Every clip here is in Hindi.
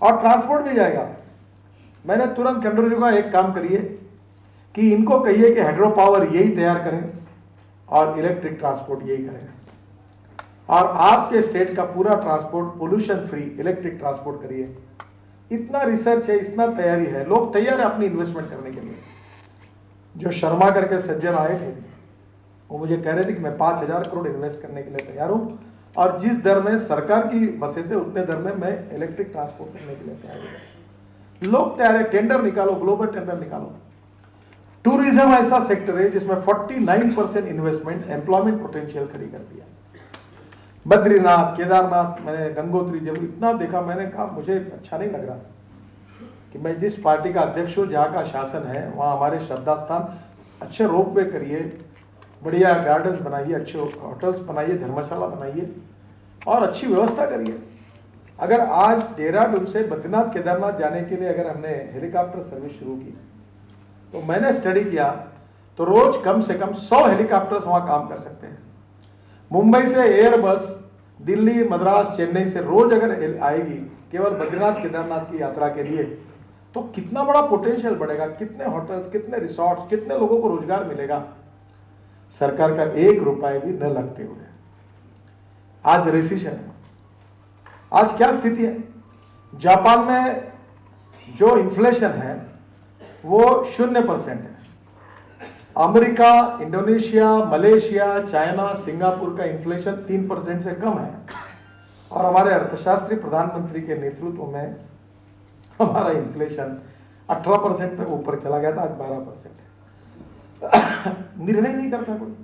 और ट्रांसपोर्ट भी जाएगा। मैंने तुरंत खंडूरी को एक काम करिए कि इनको कहिए कि हाइड्रो पावर यही तैयार करें और इलेक्ट्रिक ट्रांसपोर्ट यही करें, और आपके स्टेट का पूरा transport pollution free electric transport करिए। इतना रिसर्च है, इतना तैयारी है, लोग तैयार है अपनी इन्वेस्टमेंट करने के लिए। जो शर्मा करके सज्जन आए थे वो मुझे कह रहे थे कि मैं 5,000 करोड़ इन्वेस्ट करने के लिए तैयार हूं, और जिस दर में सरकार की बसें से उतने दर में मैं इलेक्ट्रिक ट्रांसपोर्ट करने के लिए तैयार हूं। लोग तैयार है, टेंडर निकालो, ग्लोबल टेंडर निकालो। टूरिज्म ऐसा सेक्टर है जिसमें 49% इन्वेस्टमेंट एम्प्लॉयमेंट पोटेंशियल खड़ी कर दिया। बद्रीनाथ, केदारनाथ, मैंने गंगोत्री जब इतना देखा, मैंने कहा मुझे अच्छा नहीं लग रहा कि मैं जिस पार्टी का अध्यक्ष हूँ, जहाँ का शासन है, वहाँ हमारे श्रद्धा स्थान अच्छे रोपवे करिए, बढ़िया गार्डन्स बनाइए, अच्छे होटल्स बनाइए, धर्मशाला बनाइए और अच्छी व्यवस्था करिए। अगर आज देहरादून से बद्रीनाथ केदारनाथ जाने के लिए अगर हमने हेलीकॉप्टर सर्विस शुरू की, तो मैंने स्टडी किया तो रोज कम से कम 100 हेलीकॉप्टर्स वहाँ काम कर सकते हैं। मुंबई से एयरबस दिल्ली, मद्रास, चेन्नई से रोज अगर आएगी केवल बद्रीनाथ केदारनाथ की यात्रा के लिए, तो कितना बड़ा पोटेंशियल बढ़ेगा, कितने होटल्स, कितने रिसोर्ट्स, कितने लोगों को रोजगार मिलेगा, सरकार का 1 रुपए भी न लगते हुए। आज रिसेशन है, आज क्या स्थिति है? जापान में जो इन्फ्लेशन है वो 0% है। America, Indonesia, Malaysia, China, Singapore का इन्फ्लेशन 3% से कम है, और हमारे अर्थशास्त्री प्रधानमंत्री के नेतृत्व में हमारा इन्फ्लेशन 18% तक ऊपर चला गया था, आज 12% है। निर्णय नहीं करता कोई,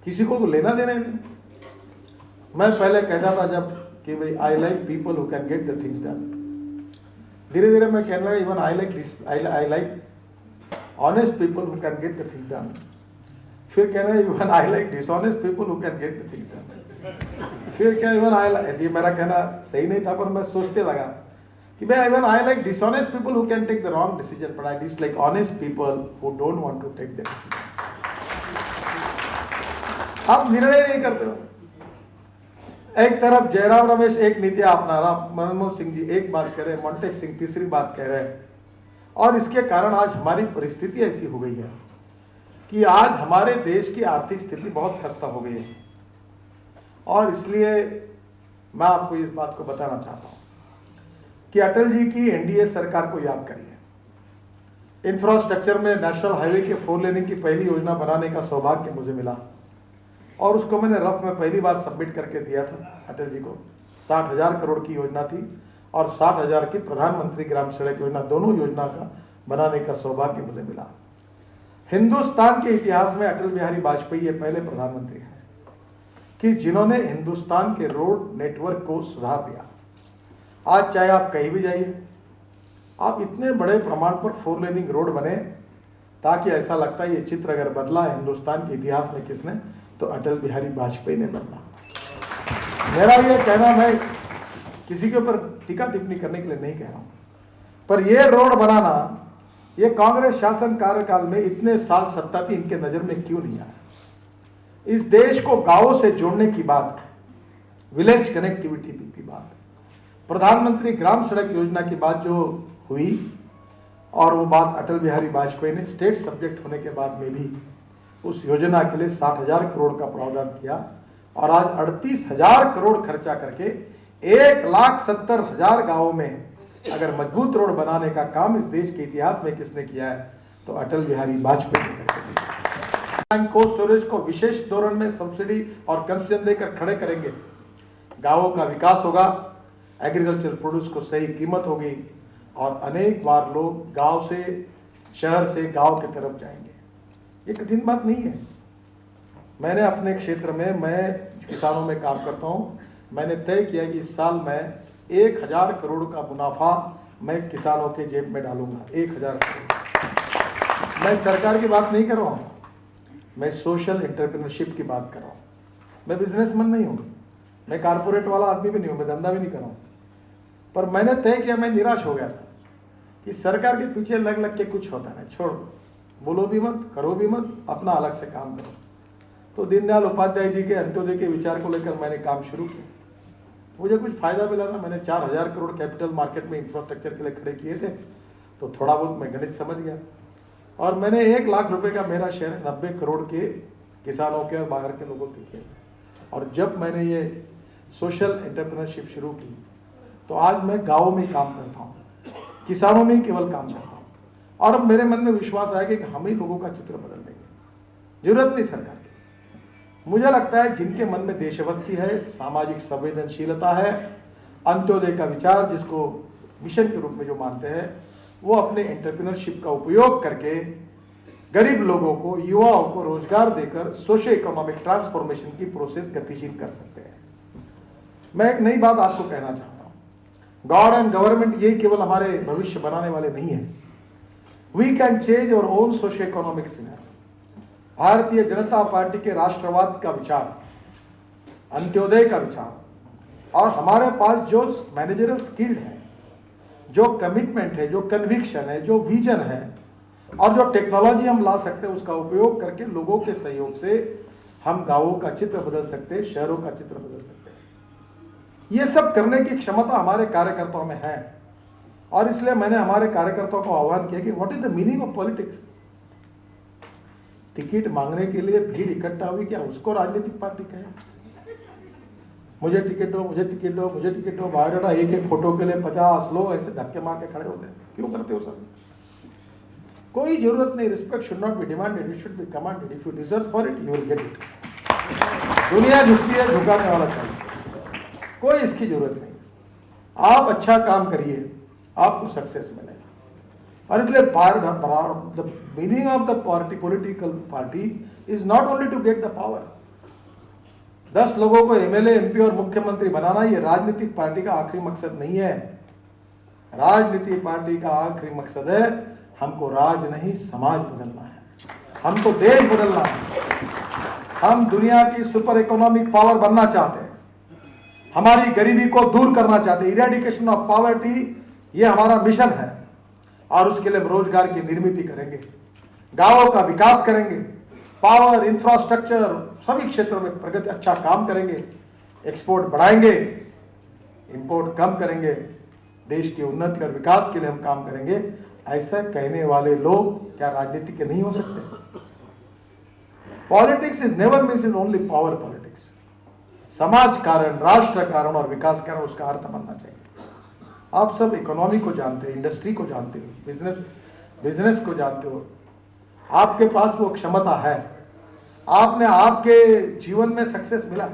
किसी को तो लेना देना ही नहीं। मैं पहले कहता था जब कि भाई I like people who can get the things done, धीरे धीरे मैं कहने लगा even I like honest people who can get the things done. फिर कहना even I like dishonest people who can get the things done. फिर क्या इवन ऐसे मेरा कहना सही नहीं था, पर मैं सोचते लगा कि भाई even I like dishonest people who can take the wrong decision, but I dislike honest people who don't want to take the decision. आप निर्णय नहीं करते हो। एक तरफ जयराम रमेश एक नीति अपना रहा, मनमोहन सिंह जी एक बात कह रहे, मोंटेक सिंह तीसरी बात कह रहे हैं, और इसके कारण आज हमारी परिस्थिति ऐसी हो गई है कि आज हमारे देश की आर्थिक स्थिति बहुत खस्ता हो गई है। और इसलिए मैं आपको इस बात को बताना चाहता हूं कि अटल जी की एनडीए सरकार को याद करिए। इंफ्रास्ट्रक्चर में नेशनल हाईवे के 4 लेनिंग की पहली योजना बनाने का सौभाग्य मुझे मिला, और उसको मैंने रफ में पहली बार सबमिट करके दिया था अटल जी को। 60,000 करोड़ की योजना थी, और 60,000 की प्रधानमंत्री ग्राम सड़क योजना, दोनों योजना का बनाने का सौभाग्य मुझे मिला। हिंदुस्तान के इतिहास में अटल बिहारी वाजपेयी ये पहले प्रधानमंत्री हैं कि जिन्होंने हिंदुस्तान के रोड नेटवर्क को सुधार दिया। आज चाहे आप कहीं भी जाइए, आप इतने बड़े प्रमाण पर 4 लेनिंग रोड बने, ताकि ऐसा लगता है ये चित्र अगर बदला है हिंदुस्तान के इतिहास में किसने, तो अटल बिहारी वाजपेयी ने बदला। मेरा ये कहना, मैं किसी के ऊपर टीका टिप्पणी करने के लिए नहीं कह रहा हूं, पर यह रोड बनाना ये कांग्रेस शासन कार्यकाल में इतने साल सत्ता थी, इनके नजर में क्यों नहीं आया? इस देश को गांवों से जोड़ने की बात, विलेज कनेक्टिविटी की बात, प्रधानमंत्री ग्राम सड़क योजना की बात जो हुई, और वो बात अटल बिहारी वाजपेयी ने स्टेट सब्जेक्ट होने के बाद में भी उस योजना के लिए 60,000 करोड़ का प्रावधान किया, और आज 38,000 करोड़ खर्चा करके 1,70,000 गांवों में अगर मजबूत रोड बनाने का काम इस देश के इतिहास में किसने किया है, तो अटल बिहारी वाजपेयी ने करके। कोल्ड स्टोरेज को विशेष धोरण में सब्सिडी और कंसेशन देकर खड़े करेंगे, गांवों का विकास होगा, एग्रीकल्चर प्रोड्यूस को सही कीमत होगी, और अनेक बार लोग गांव से, शहर से गांव की तरफ जाएंगे। ये कठिन बात नहीं है। मैंने अपने क्षेत्र में, मैं किसानों में काम करता हूँ, मैंने तय किया कि इस साल मैं 1,000 करोड़ का मुनाफा मैं किसानों के जेब में डालूंगा। 1,000 करोड़। मैं सरकार की बात नहीं कर रहा हूँ, मैं सोशल एंटरप्रेन्योरशिप की बात कर रहा हूँ। मैं बिजनेसमैन नहीं हूँ, मैं कारपोरेट वाला आदमी भी नहीं हूँ, मैं धंधा भी नहीं कर रहा हूँ, पर मैंने तय किया, मैं निराश हो गया था कि सरकार के पीछे लग लग के कुछ होता नहीं, छोड़, बोलो भी मत, करो भी मत, अपना अलग से काम करो। तो दीनदयाल उपाध्याय जी के अंत्योदय के विचार को लेकर मैंने काम शुरू किया। मुझे कुछ फायदा मिला था, मैंने 4000 करोड़ कैपिटल मार्केट में इंफ्रास्ट्रक्चर के लिए खड़े किए थे, तो थोड़ा बहुत मैं गणित समझ गया। और मैंने 1 लाख रुपए का मेरा शेयर 90 करोड़ के किसानों के और बाहर के लोगों के किए। और जब मैंने ये सोशल एंटरप्रेन्योरशिप शुरू की तो आज मैं गाँव में काम करता हूँ, किसानों में केवल काम करता हूँ। और अब मेरे मन में विश्वास आया कि हम ही लोगों का चित्र बदल देंगे, जरूरत नहीं सरकार की। मुझे लगता है जिनके मन में देशभक्ति है, सामाजिक संवेदनशीलता है, अंत्योदय का विचार जिसको मिशन के रूप में जो मानते हैं, वो अपने एंटरप्रेन्योरशिप का उपयोग करके गरीब लोगों को, युवाओं को रोजगार देकर सोशो इकोनॉमिक ट्रांसफॉर्मेशन की प्रोसेस गतिशील कर सकते हैं। मैं एक नई बात आपको कहना चाहता हूँ, गॉड एंड गवर्नमेंट ये केवल हमारे भविष्य बनाने वाले नहीं है। We can change our own socio economic scenario. Bharatiya Janata party के राष्ट्रवाद का विचार, अंत्योदय का विचार, और हमारे पास जो मैनेजरल स्किल है, जो कमिटमेंट है, जो कन्विक्शन है, जो विजन है, और जो टेक्नोलॉजी हम ला सकते हैं, उसका उपयोग करके लोगों के सहयोग से हम गांवों का चित्र बदल सकते हैं, शहरों का चित्र बदल सकते हैं। ये सब करने की क्षमता हमारे कार्यकर्ताओं में है। और इसलिए मैंने हमारे कार्यकर्ताओं को आह्वान किया कि what is the meaning of politics. Ticket मांगने के लिए भीड़ इकट्ठा हुई, क्या उसको राजनीतिक पार्टी कहे? मुझे टिकट दो, मुझे टिकट दो, मुझे टिकट दो, बायोडाटा एक एक फोटो के लिए 50 लोग ऐसे धक्के मार के खड़े होते हैं। क्यों करते हो सर? कोई जरूरत नहीं। Respect should not be demanded, it should be commanded. If you deserve for it you will get it. दुनिया झुकती है, झुकाने वाला चाहिए, कोई इसकी जरूरत नहीं। आप अच्छा काम करिए, आपको सक्सेस मिलेगा। और इसलिए the meaning of the political party is not only to get the power. 10 लोगों को एमएलए, एमपी और मुख्यमंत्री बनाना ये राजनीतिक पार्टी का आखिरी मकसद नहीं है। राजनीतिक पार्टी का आखिरी मकसद है हमको राज नहीं, समाज बदलना है, हमको देश बदलना है। हम दुनिया की सुपर इकोनॉमिक पावर बनना चाहते हैं, हमारी गरीबी को दूर करना चाहते हैं। इरेडिकेशन ऑफ पॉवर्टी ये हमारा मिशन है। और उसके लिए हम रोजगार की निर्मित करेंगे, गांवों का विकास करेंगे, पावर, इंफ्रास्ट्रक्चर सभी क्षेत्रों में प्रगति, अच्छा काम करेंगे, एक्सपोर्ट बढ़ाएंगे, इंपोर्ट कम करेंगे, देश की उन्नति और विकास के लिए हम काम करेंगे। ऐसा कहने वाले लोग क्या राजनीति के नहीं हो सकते? Politics is never means in only power politics. समाज कारण, राष्ट्र कारण और विकास कारण उसका अर्थ बनना चाहिए। आप सब इकोनॉमी को जानते हैं, इंडस्ट्री को जानते हो, बिजनेस को जानते हो, आपके पास वो क्षमता है, आपने आपके जीवन में सक्सेस मिला।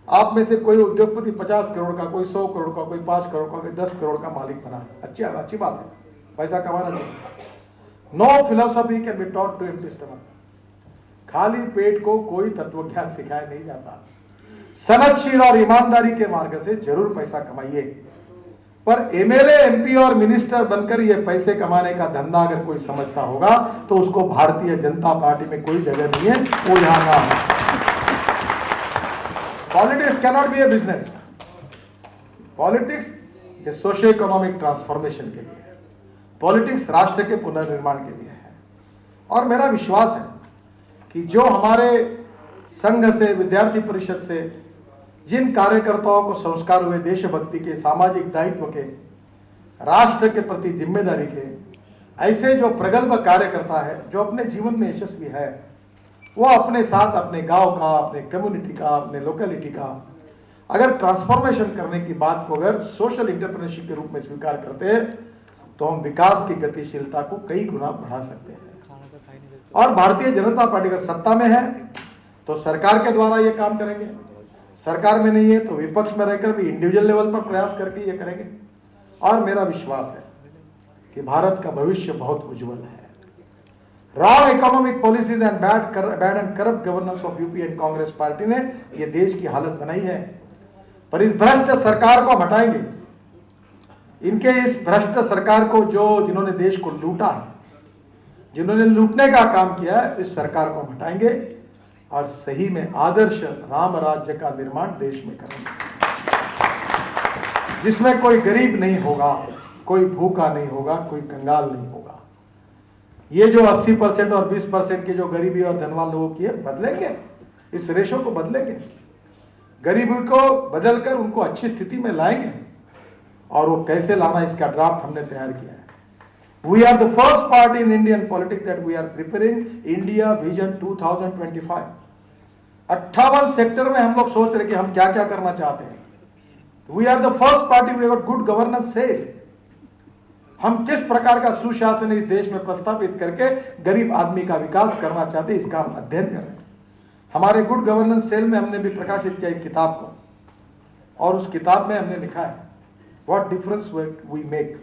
आप में से कोई उद्योगपति 50 करोड़ का, कोई 100 करोड़ का, कोई 5 करोड़ का, कोई 10 करोड़ का मालिक बना। अच्छी बात है, पैसा कमाना चाहिए। No philosophy can be taught to empty stomach. खाली पेट को कोई तत्वज्ञान सिखाया नहीं जाता। सनदशील और ईमानदारी के मार्ग से जरूर पैसा कमाइए, पर एमएलए, एमपी और मिनिस्टर बनकर ये पैसे कमाने का धंधा अगर कोई समझता होगा तो उसको भारतीय जनता पार्टी में कोई जगह नहीं है, वो यहां ना है। Politics cannot be A business. Politics ये सोशियो इकोनॉमिक ट्रांसफॉर्मेशन के लिए है, पॉलिटिक्स राष्ट्र के पुनर्निर्माण के लिए है। और मेरा विश्वास है कि जो हमारे संघ से, विद्यार्थी परिषद से जिन कार्यकर्ताओं को संस्कार हुए देशभक्ति के, सामाजिक दायित्व के, राष्ट्र के प्रति जिम्मेदारी के, ऐसे जो प्रगल्भ कार्यकर्ता है, जो अपने जीवन में यशस्वी है, वो अपने साथ अपने गांव का, अपने कम्युनिटी का, अपने लोकेलिटी का अगर ट्रांसफॉर्मेशन करने की बात को अगर सोशल एंटरप्रेन्योरशिप के रूप में स्वीकार करते हैं तो हम विकास की गतिशीलता को कई गुना बढ़ा सकते हैं। और भारतीय जनता पार्टी अगर सत्ता में है तो सरकार के द्वारा ये काम करेंगे, सरकार में नहीं है तो विपक्ष में रहकर भी इंडिविजुअल लेवल पर प्रयास करके ये करेंगे। और मेरा विश्वास है कि भारत का भविष्य बहुत उज्जवल है। Wrong economic policies and bad and corrupt governance of UP and Congress party ने ये देश की हालत बनाई है। पर इस भ्रष्ट सरकार को हम हटाएंगे। इनके इस भ्रष्ट सरकार को जिन्होंने देश को लूटा है, जिन्होंने लूटने का काम किया है, इस सरकार को हम हटाएंगे और सही में आदर्श राम राज्य का निर्माण देश में करेंगे, जिसमें कोई गरीब नहीं होगा, कोई भूखा नहीं होगा, कोई कंगाल नहीं होगा। ये जो 80% और 20% की जो गरीबी और धनवान लोगों की है, बदलेंगे, इस रेशो को बदलेंगे। गरीबी को बदलकर उनको अच्छी स्थिति में लाएंगे, और वो कैसे लाना इसका ड्राफ्ट हमने तैयार किया है। We are the first party in Indian politics that we are preparing India Vision 2025। 58 sector में हम लोग सोच रहे कि हम क्या क्या करना चाहते हैं। We are the first party, we have good governance से हम किस प्रकार का सुशासन इस देश में प्रस्तावित करके गरीब आदमी का विकास करना चाहते हैं, इसका हम अध्ययन कर रहे हैं। हमारे गुड गवर्नेंस सेल में हमने भी प्रकाशित किया एक किताब को, और उस किताब में हमने लिखा है व्हाट डिफरेंस वी मेक।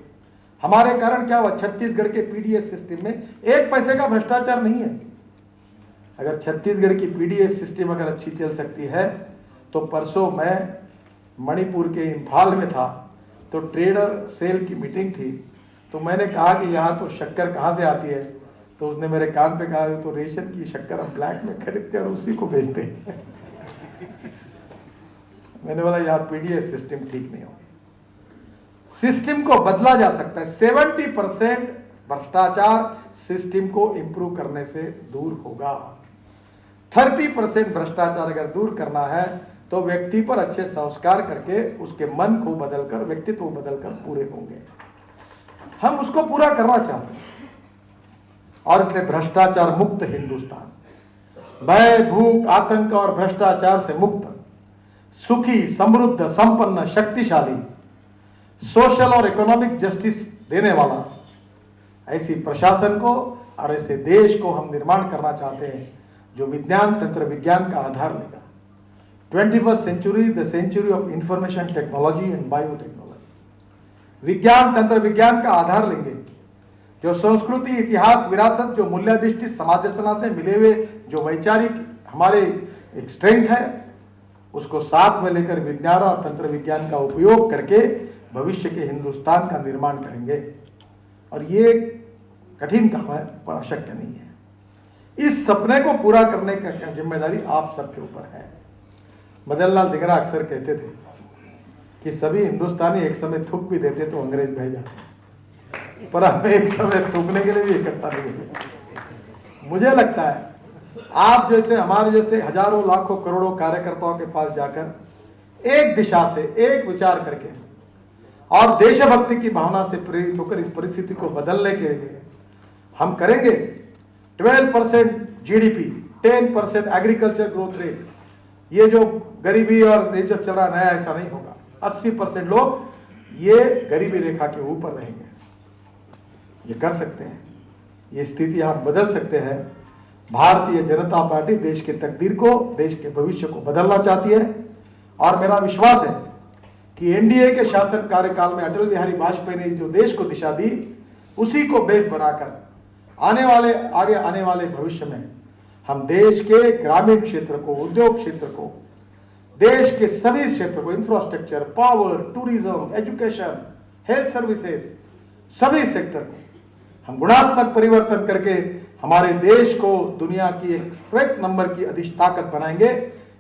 हमारे कारण क्या हुआ, छत्तीसगढ़ के पीडीएस सिस्टम में 1 पैसे का भ्रष्टाचार नहीं है। अगर छत्तीसगढ़ की पीडीएस सिस्टम अगर अच्छी चल सकती है, तो परसों मैं मणिपुर के इम्फाल में था, तो ट्रेडर सेल की मीटिंग थी, तो मैंने कहा कि यहाँ तो शक्कर कहाँ से आती है, तो उसने मेरे कान पे कहा तो रेशन की शक्कर हम ब्लैक में खरीदते और उसी को बेचते हैं। मैंने बोला यार पीडीएस सिस्टम ठीक नहीं हो, सिस्टम को बदला जा सकता है। 70% भ्रष्टाचार सिस्टम को इंप्रूव करने से दूर होगा। 30% भ्रष्टाचार अगर दूर करना है तो व्यक्ति पर अच्छे संस्कार करके उसके मन को बदलकर, व्यक्तित्व को बदलकर पूरे होंगे। हम उसको पूरा करना चाहते हैं, और इसलिए भ्रष्टाचार मुक्त हिंदुस्तान, भय भूख आतंक और भ्रष्टाचार से मुक्त, सुखी समृद्ध संपन्न शक्तिशाली, सोशल और इकोनॉमिक जस्टिस देने वाला ऐसी प्रशासन को और ऐसे देश को हम निर्माण करना चाहते हैं जो विज्ञान तंत्र विज्ञान का आधार लेगा। 21st century, the century of information technology and biotechnology. विज्ञान तंत्र विज्ञान का आधार लेंगे, जो संस्कृति इतिहास विरासत, जो मूल्याधिष्ठित समाज रचना से मिले हुए जो वैचारिक हमारे एक स्ट्रेंथ है, उसको साथ में लेकर विज्ञान और तंत्र विज्ञान का उपयोग करके भविष्य के हिंदुस्तान का निर्माण करेंगे। और ये कठिन काम है पर अशक्य नहीं है। इस सपने को पूरा करने का जिम्मेदारी आप सबके ऊपर है। मदन लाल दिगरा अक्सर कहते थे कि सभी हिंदुस्तानी एक समय थूक भी देते तो अंग्रेज बह जाते, पर हमें एक समय थूकने के लिए भी इकट्ठा नहीं हुए। मुझे लगता है आप जैसे हमारे जैसे हजारों लाखों करोड़ों कार्यकर्ताओं के पास जाकर एक दिशा से एक विचार करके और देशभक्ति की भावना से प्रेरित होकर इस परिस्थिति को बदलने के लिए हम करेंगे। 12% जीडीपी, 10% एग्रीकल्चर ग्रोथ रेट, ये जो गरीबी और ये जो चल रहा नया ऐसा नहीं होगा। 80% लोग ये गरीबी रेखा के ऊपर रहेंगे। ये कर सकते हैं, ये स्थिति आप बदल सकते हैं। भारतीय जनता पार्टी देश के तकदीर को, देश के भविष्य को बदलना चाहती है, और मेरा विश्वास है कि एनडीए के शासन कार्यकाल में अटल बिहारी वाजपेयी ने जो देश को दिशा दी, उसी को बेस बनाकर आगे आने वाले भविष्य में हम देश के ग्रामीण क्षेत्र को, उद्योग क्षेत्र को, देश के सभी क्षेत्र को, infrastructure, power, tourism, education, health services, सभी सेक्टर को हम गुणात्मक परिवर्तन करके हमारे देश को दुनिया की एक नंबर की अधिष्ठ ताकत बनाएंगे।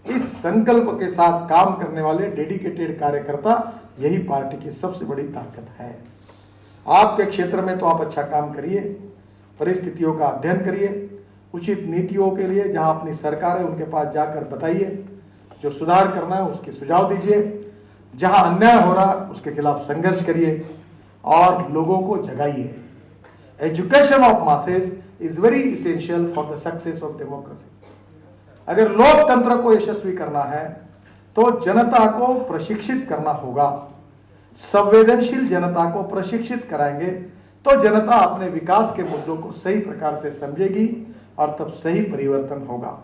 इस संकल्प के साथ काम करने वाले डेडिकेटेड कार्यकर्ता, यही पार्टी की सबसे बड़ी ताकत है। आपके क्षेत्र में तो आप अच्छा काम करिए, परिस्थितियों का अध्ययन करिए, उचित नीतियों के लिए जहां अपनी सरकार है उनके पास जाकर बताइए, जो सुधार करना है उसके सुझाव दीजिए, जहां अन्याय हो रहा उसके खिलाफ संघर्ष करिए और लोगों को जगाइए। Education of masses is very essential for the success of democracy. अगर लोकतंत्र को यशस्वी करना है तो जनता को प्रशिक्षित करना होगा। संवेदनशील जनता को प्रशिक्षित कराएंगे तो जनता अपने विकास के मुद्दों को सही प्रकार से समझेगी और तब सही परिवर्तन होगा।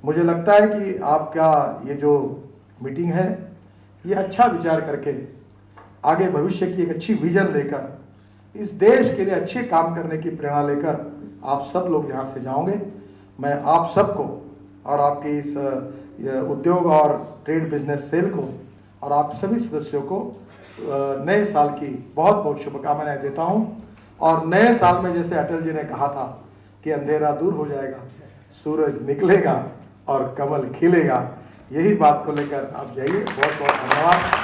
मुझे लगता है कि आपका ये जो मीटिंग है, ये अच्छा विचार करके आगे भविष्य की एक अच्छी विजन लेकर, इस देश के लिए अच्छे काम करने की प्रेरणा लेकर आप सब लोग यहाँ से जाओगे। मैं आप सबको और आपके इस उद्योग और ट्रेड बिजनेस सेल को और आप सभी सदस्यों को नए साल की बहुत बहुत शुभकामनाएं देता हूं। और नए साल में जैसे अटल जी ने कहा था कि अंधेरा दूर हो जाएगा, सूरज निकलेगा और कमल खिलेगा, यही बात को लेकर आप जाइए। बहुत बहुत धन्यवाद।